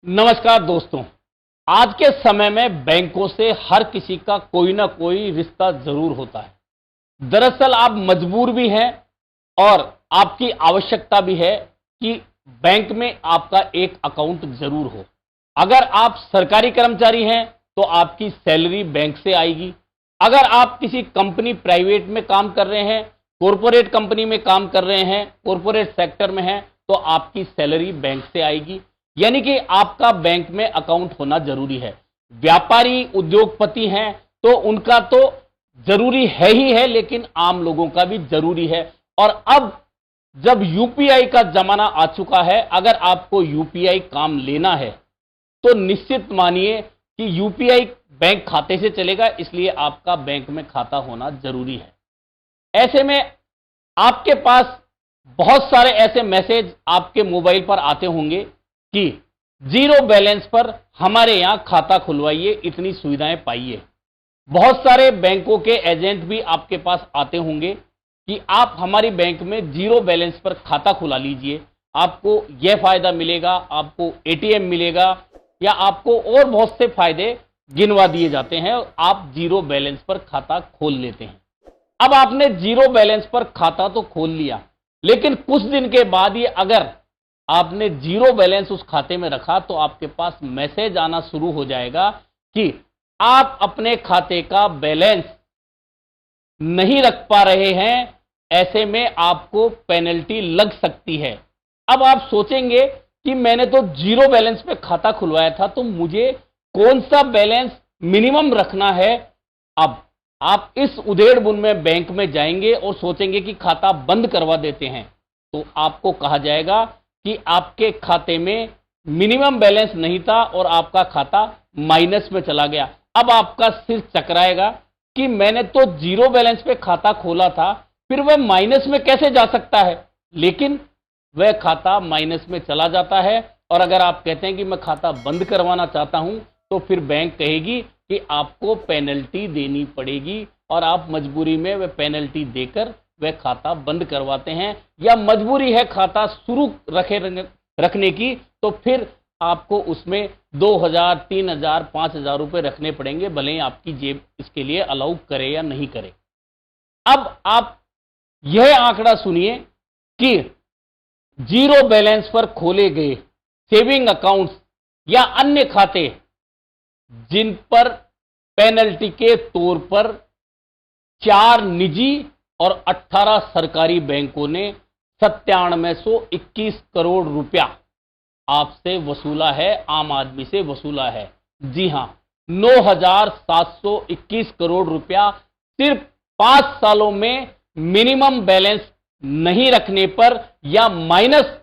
नमस्कार दोस्तों। आज के समय में बैंकों से हर किसी का कोई ना कोई रिश्ता जरूर होता है। दरअसल आप मजबूर भी हैं और आपकी आवश्यकता भी है कि बैंक में आपका एक अकाउंट जरूर हो। अगर आप सरकारी कर्मचारी हैं तो आपकी सैलरी बैंक से आएगी। अगर आप किसी कंपनी प्राइवेट में काम कर रहे हैं, कॉरपोरेट कंपनी में काम कर रहे हैं, कॉरपोरेट सेक्टर में हैं, तो आपकी सैलरी बैंक से आएगी। यानी कि आपका बैंक में अकाउंट होना जरूरी है। व्यापारी उद्योगपति हैं तो उनका तो जरूरी है ही है, लेकिन आम लोगों का भी जरूरी है। और अब जब यूपीआई का जमाना आ चुका है, अगर आपको यूपीआई काम लेना है तो निश्चित मानिए कि यूपीआई बैंक खाते से चलेगा, इसलिए आपका बैंक में खाता होना जरूरी है। ऐसे में आपके पास बहुत सारे ऐसे मैसेज आपके मोबाइल पर आते होंगे कि जीरो बैलेंस पर हमारे यहां खाता खुलवाइए, इतनी सुविधाएं पाइए। बहुत सारे बैंकों के एजेंट भी आपके पास आते होंगे कि आप हमारी बैंक में जीरो बैलेंस पर खाता खुला लीजिए, आपको यह फायदा मिलेगा, आपको एटीएम मिलेगा, या आपको और बहुत से फायदे गिनवा दिए जाते हैं और आप जीरो बैलेंस पर खाता खोल लेते हैं। अब आपने जीरो बैलेंस पर खाता तो खोल लिया, लेकिन कुछ दिन के बाद ही अगर आपने जीरो बैलेंस उस खाते में रखा तो आपके पास मैसेज आना शुरू हो जाएगा कि आप अपने खाते का बैलेंस नहीं रख पा रहे हैं, ऐसे में आपको पेनल्टी लग सकती है। अब आप सोचेंगे कि मैंने तो जीरो बैलेंस पे खाता खुलवाया था, तो मुझे कौन सा बैलेंस मिनिमम रखना है। अब आप इस उधेड़ बुन में बैंक में जाएंगे और सोचेंगे कि खाता बंद करवा देते हैं, तो आपको कहा जाएगा कि आपके खाते में मिनिमम बैलेंस नहीं था और आपका खाता माइनस में चला गया। अब आपका सिर चकराएगा कि मैंने तो जीरो बैलेंस पे खाता खोला था, फिर वह माइनस में कैसे जा सकता है। लेकिन वह खाता माइनस में चला जाता है, और अगर आप कहते हैं कि मैं खाता बंद करवाना चाहता हूं, तो फिर बैंक कहेगी कि आपको पेनल्टी देनी पड़ेगी, और आप मजबूरी में वह पेनल्टी देकर वह खाता बंद करवाते हैं। या मजबूरी है खाता शुरू रखने की, तो फिर आपको उसमें 2000, 3000, 5000 रुपए रखने पड़ेंगे, भले ही आपकी जेब इसके लिए अलाउ करे या नहीं करे। अब आप यह आंकड़ा सुनिए कि जीरो बैलेंस पर खोले गए सेविंग अकाउंट्स या अन्य खाते जिन पर पेनल्टी के तौर पर 4 निजी और 18 सरकारी बैंकों ने 9721 करोड़ रुपया आपसे वसूला है, आम आदमी से वसूला है। जी हां, 9721 करोड़ रुपया सिर्फ 5 सालों में मिनिमम बैलेंस नहीं रखने पर या माइनस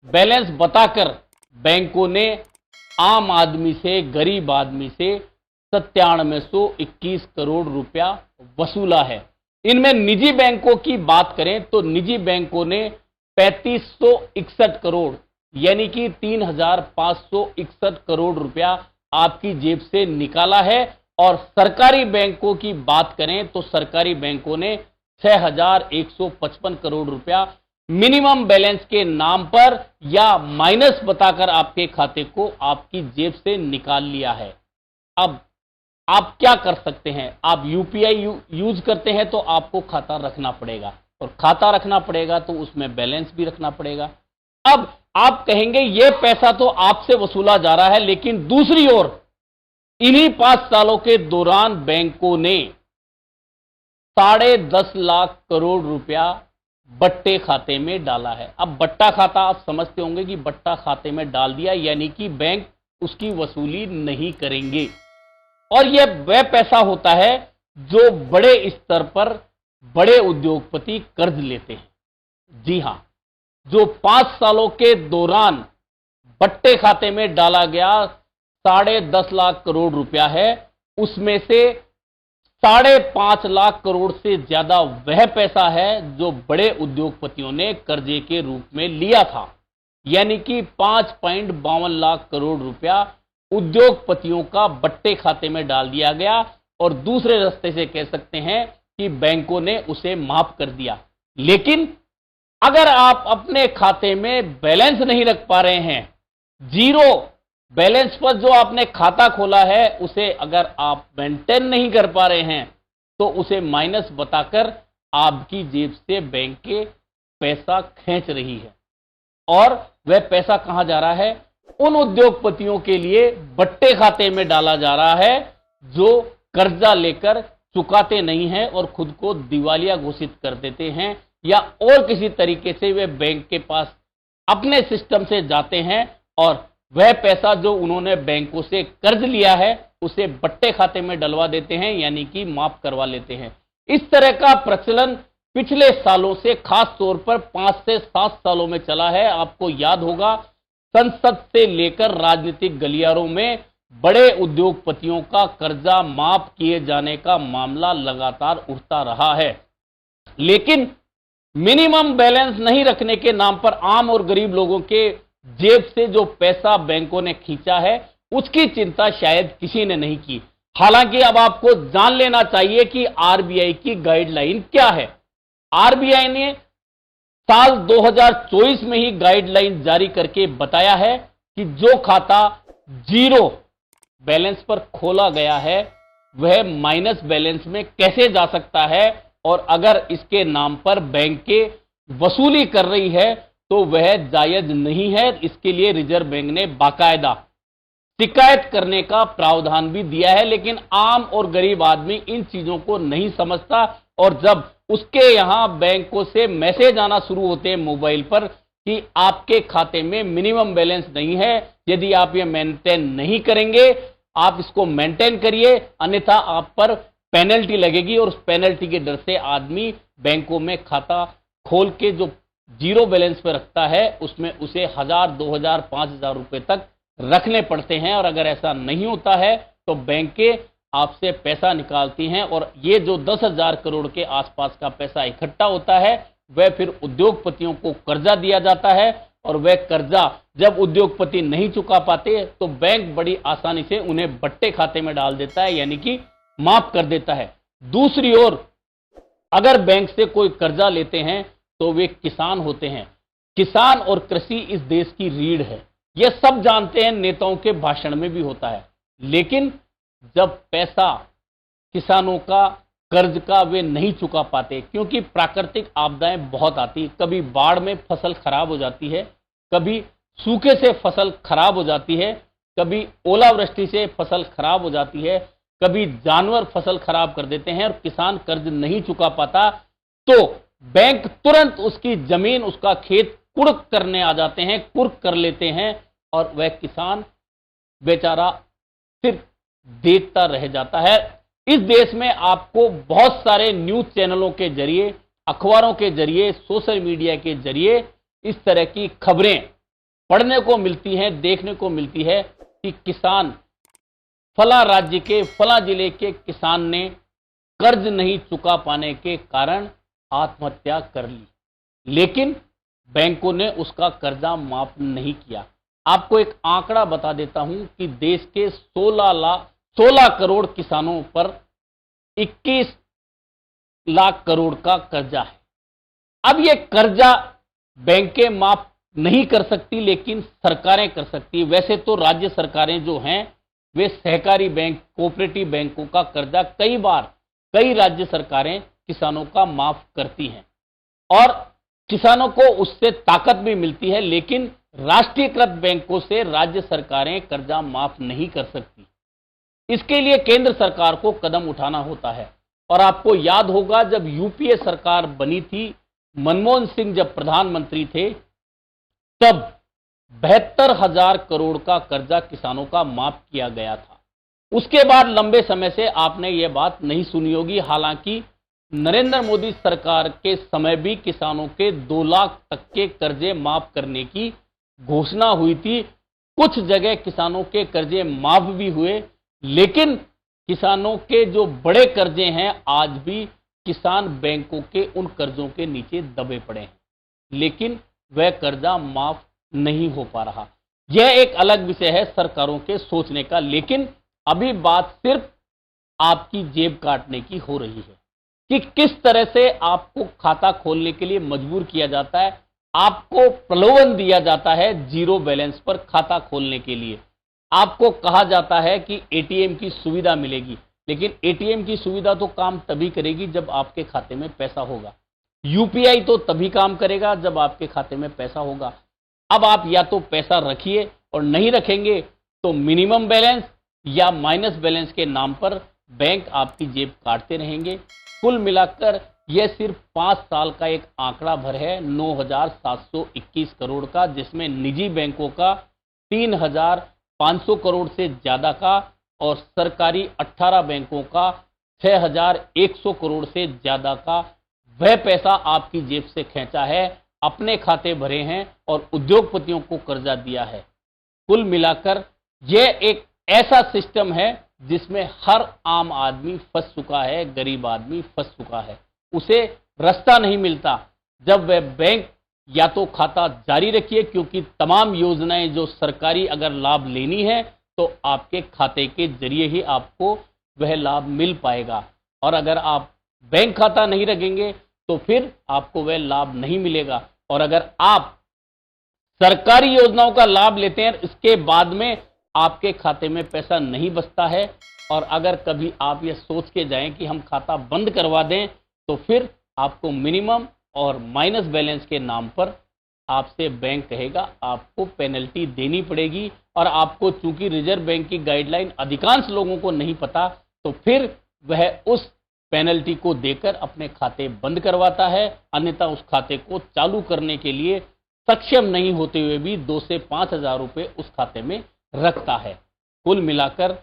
बैलेंस बताकर बैंकों ने आम आदमी से, गरीब आदमी से 9721 करोड़ रुपया वसूला है। इनमें निजी बैंकों की बात करें तो निजी बैंकों ने 3561 करोड़ यानी कि 3561 करोड़ रुपया आपकी जेब से निकाला है। और सरकारी बैंकों की बात करें तो सरकारी बैंकों ने 6155 करोड़ रुपया मिनिमम बैलेंस के नाम पर या माइनस बताकर आपके खाते को आपकी जेब से निकाल लिया है। अब आप क्या कर सकते हैं? आप यूपीआई यूज करते हैं तो आपको खाता रखना पड़ेगा, और खाता रखना पड़ेगा तो उसमें बैलेंस भी रखना पड़ेगा। अब आप कहेंगे यह पैसा तो आपसे वसूला जा रहा है, लेकिन दूसरी ओर इन्हीं 5 सालों के दौरान बैंकों ने 10.5 लाख करोड़ रुपया बट्टे खाते में डाला है। अब बट्टा खाता आप समझते होंगे कि बट्टा खाते में डाल दिया यानी कि बैंक उसकी वसूली नहीं करेंगे, और यह वह पैसा होता है जो बड़े स्तर पर बड़े उद्योगपति कर्ज लेते हैं। जी हां, जो 5 सालों के दौरान बट्टे खाते में डाला गया 10.5 लाख करोड़ रुपया है, उसमें से 5.5 लाख करोड़ से ज्यादा वह पैसा है जो बड़े उद्योगपतियों ने कर्जे के रूप में लिया था। यानी कि 5.52 लाख करोड़ रुपया उद्योगपतियों का बट्टे खाते में डाल दिया गया, और दूसरे रास्ते से कह सकते हैं कि बैंकों ने उसे माफ कर दिया। लेकिन अगर आप अपने खाते में बैलेंस नहीं रख पा रहे हैं, जीरो बैलेंस पर जो आपने खाता खोला है उसे अगर आप मेंटेन नहीं कर पा रहे हैं तो उसे माइनस बताकर आपकी जेब से बैंक के पैसा खींच रही है। और वह पैसा कहां जा रहा है? उन उद्योगपतियों के लिए बट्टे खाते में डाला जा रहा है जो कर्जा लेकर चुकाते नहीं हैं और खुद को दिवालिया घोषित कर देते हैं, या और किसी तरीके से वे बैंक के पास अपने सिस्टम से जाते हैं और वह पैसा जो उन्होंने बैंकों से कर्ज लिया है उसे बट्टे खाते में डलवा देते हैं, यानी कि माफ करवा लेते हैं। इस तरह का प्रचलन पिछले सालों से, खास तौर पर 5 से 7 सालों में चला है। आपको याद होगा, संसद से लेकर राजनीतिक गलियारों में बड़े उद्योगपतियों का कर्जा माफ किए जाने का मामला लगातार उठता रहा है। लेकिन मिनिमम बैलेंस नहीं रखने के नाम पर आम और गरीब लोगों के जेब से जो पैसा बैंकों ने खींचा है उसकी चिंता शायद किसी ने नहीं की। हालांकि अब आपको जान लेना चाहिए कि आरबीआई की गाइडलाइन क्या है। आरबीआई ने साल 2024 में ही गाइडलाइन जारी करके बताया है कि जो खाता जीरो बैलेंस पर खोला गया है वह माइनस बैलेंस में कैसे जा सकता है, और अगर इसके नाम पर बैंकें वसूली कर रही है तो वह जायज नहीं है। इसके लिए रिजर्व बैंक ने बाकायदा शिकायत करने का प्रावधान भी दिया है। लेकिन आम और गरीब आदमी इन चीजों को नहीं समझता, और जब उसके यहां बैंकों से मैसेज आना शुरू होते हैं मोबाइल पर कि आपके खाते में मिनिमम बैलेंस नहीं है, यदि आप ये मेंटेन नहीं करेंगे, आप इसको मेंटेन करिए, अन्यथा आप पर पेनल्टी लगेगी, और उस पेनल्टी के डर से आदमी बैंकों में खाता खोल के जो जीरो बैलेंस पे रखता है उसमें उसे 1000, 2000, 5000 रुपए तक रखने पड़ते हैं। और अगर ऐसा नहीं होता है तो बैंकें आपसे पैसा निकालती हैं, और ये जो 10,000 करोड़ के आसपास का पैसा इकट्ठा होता है वह फिर उद्योगपतियों को कर्जा दिया जाता है, और वह कर्जा जब उद्योगपति नहीं चुका पाते तो बैंक बड़ी आसानी से उन्हें बट्टे खाते में डाल देता है, यानी कि माफ कर देता है। दूसरी ओर अगर बैंक से कोई कर्जा लेते हैं तो वे किसान होते हैं। किसान और कृषि इस देश की रीढ़ है, यह सब जानते हैं, नेताओं के भाषण में भी होता है। लेकिन जब पैसा किसानों का कर्ज का वे नहीं चुका पाते, क्योंकि प्राकृतिक आपदाएं बहुत आती, कभी बाढ़ में फसल खराब हो जाती है, कभी सूखे से फसल खराब हो जाती है, कभी ओलावृष्टि से फसल खराब हो जाती है, कभी जानवर फसल खराब कर देते हैं, और किसान कर्ज नहीं चुका पाता तो बैंक तुरंत उसकी जमीन, उसका खेत कुर्क करने आ जाते हैं, कुर्क कर लेते हैं, और वह किसान बेचारा सिर्फ देखता रह जाता है। इस देश में आपको बहुत सारे न्यूज चैनलों के जरिए, अखबारों के जरिए, सोशल मीडिया के जरिए इस तरह की खबरें पढ़ने को मिलती हैं, देखने को मिलती है कि किसान, फला राज्य के फला जिले के किसान ने कर्ज नहीं चुका पाने के कारण आत्महत्या कर ली, लेकिन बैंकों ने उसका कर्जा माफ नहीं किया। आपको एक आंकड़ा बता देता हूं कि देश के 16 करोड़ किसानों पर 21 लाख करोड़ का कर्जा है। अब यह कर्जा बैंकें माफ नहीं कर सकती, लेकिन सरकारें कर सकती। वैसे तो राज्य सरकारें जो हैं वे सहकारी बैंक, कोऑपरेटिव बैंकों का कर्जा कई बार कई राज्य सरकारें किसानों का माफ करती हैं, और किसानों को उससे ताकत भी मिलती है। लेकिन राष्ट्रीयकृत बैंकों से राज्य सरकारें कर्जा माफ नहीं कर सकती। इसके लिए केंद्र सरकार को कदम उठाना होता है। और आपको याद होगा, जब यूपीए सरकार बनी थी, मनमोहन सिंह जब प्रधानमंत्री थे, तब 72,000 करोड़ का कर्जा किसानों का माफ किया गया था। उसके बाद लंबे समय से आपने ये बात नहीं सुनी होगी। हालांकि नरेंद्र मोदी सरकार के समय भी किसानों के 2 लाख तक के कर्जे माफ करने की घोषणा हुई थी। कुछ जगह किसानों के कर्जे माफ भी हुए, लेकिन किसानों के जो बड़े कर्जे हैं आज भी किसान बैंकों के उन कर्जों के नीचे दबे पड़े हैं, लेकिन वह कर्जा माफ नहीं हो पा रहा। यह एक अलग विषय है सरकारों के सोचने का। लेकिन अभी बात सिर्फ आपकी जेब काटने की हो रही है कि किस तरह से आपको खाता खोलने के लिए मजबूर किया जाता है, आपको प्रलोभन दिया जाता है जीरो बैलेंस पर खाता खोलने के लिए। आपको कहा जाता है कि एटीएम की सुविधा मिलेगी, लेकिन एटीएम की सुविधा तो काम तभी करेगी जब आपके खाते में पैसा होगा। यूपीआई तो तभी काम करेगा जब आपके खाते में पैसा होगा। अब आप या तो पैसा रखिए और नहीं रखेंगे तो मिनिमम बैलेंस या माइनस बैलेंस के नाम पर बैंक आपकी जेब काटते रहेंगे। कुल मिलाकर यह सिर्फ 5 साल का एक आंकड़ा भर है 9,721 करोड़ का, जिसमें निजी बैंकों का 3,500 करोड़ से ज्यादा का और सरकारी 18 बैंकों का 6,100 करोड़ से ज्यादा का वह पैसा आपकी जेब से खींचा है, अपने खाते भरे हैं और उद्योगपतियों को कर्जा दिया है। कुल मिलाकर यह एक ऐसा सिस्टम है जिसमें हर आम आदमी फंस चुका है, गरीब आदमी फंस चुका है। उसे रास्ता नहीं मिलता। जब वह बैंक या तो खाता जारी रखिए, क्योंकि तमाम योजनाएं जो सरकारी अगर लाभ लेनी है तो आपके खाते के जरिए ही आपको वह लाभ मिल पाएगा, और अगर आप बैंक खाता नहीं रखेंगे तो फिर आपको वह लाभ नहीं मिलेगा। और अगर आप सरकारी योजनाओं का लाभ लेते हैं, इसके बाद में आपके खाते में पैसा नहीं बचता है, और अगर कभी आप ये सोच के जाएं कि हम खाता बंद करवा दें तो फिर आपको मिनिमम और माइनस बैलेंस के नाम पर आपसे बैंक कहेगा आपको पेनल्टी देनी पड़ेगी। और आपको चूंकि रिजर्व बैंक की गाइडलाइन अधिकांश लोगों को नहीं पता, तो फिर वह उस पेनल्टी को देकर अपने खाते बंद करवाता है, अन्यथा उस खाते को चालू करने के लिए सक्षम नहीं होते हुए भी 2 से 5,000 रुपए उस खाते में रखता है। कुल मिलाकर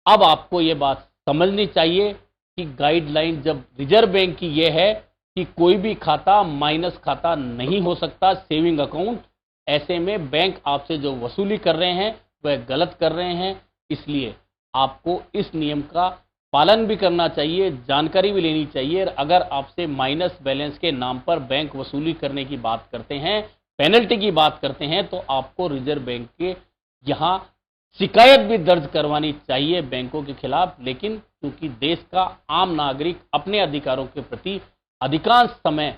अब आपको ये बात समझनी चाहिए कि गाइडलाइन जब रिजर्व बैंक की यह है कि कोई भी खाता माइनस खाता नहीं हो सकता, सेविंग अकाउंट, ऐसे में बैंक आपसे जो वसूली कर रहे हैं वह गलत कर रहे हैं। इसलिए आपको इस नियम का पालन भी करना चाहिए, जानकारी भी लेनी चाहिए। अगर आपसे माइनस बैलेंस के नाम पर बैंक वसूली करने की बात करते हैं, पेनल्टी की बात करते हैं, तो आपको रिजर्व बैंक के यहाँ शिकायत भी दर्ज करवानी चाहिए बैंकों के खिलाफ। लेकिन क्योंकि देश का आम नागरिक अपने अधिकारों के प्रति अधिकांश समय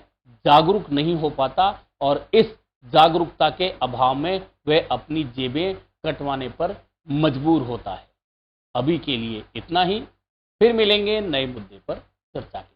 जागरूक नहीं हो पाता, और इस जागरूकता के अभाव में वह अपनी जेबें कटवाने पर मजबूर होता है। अभी के लिए इतना ही, फिर मिलेंगे नए मुद्दे पर चर्चा के।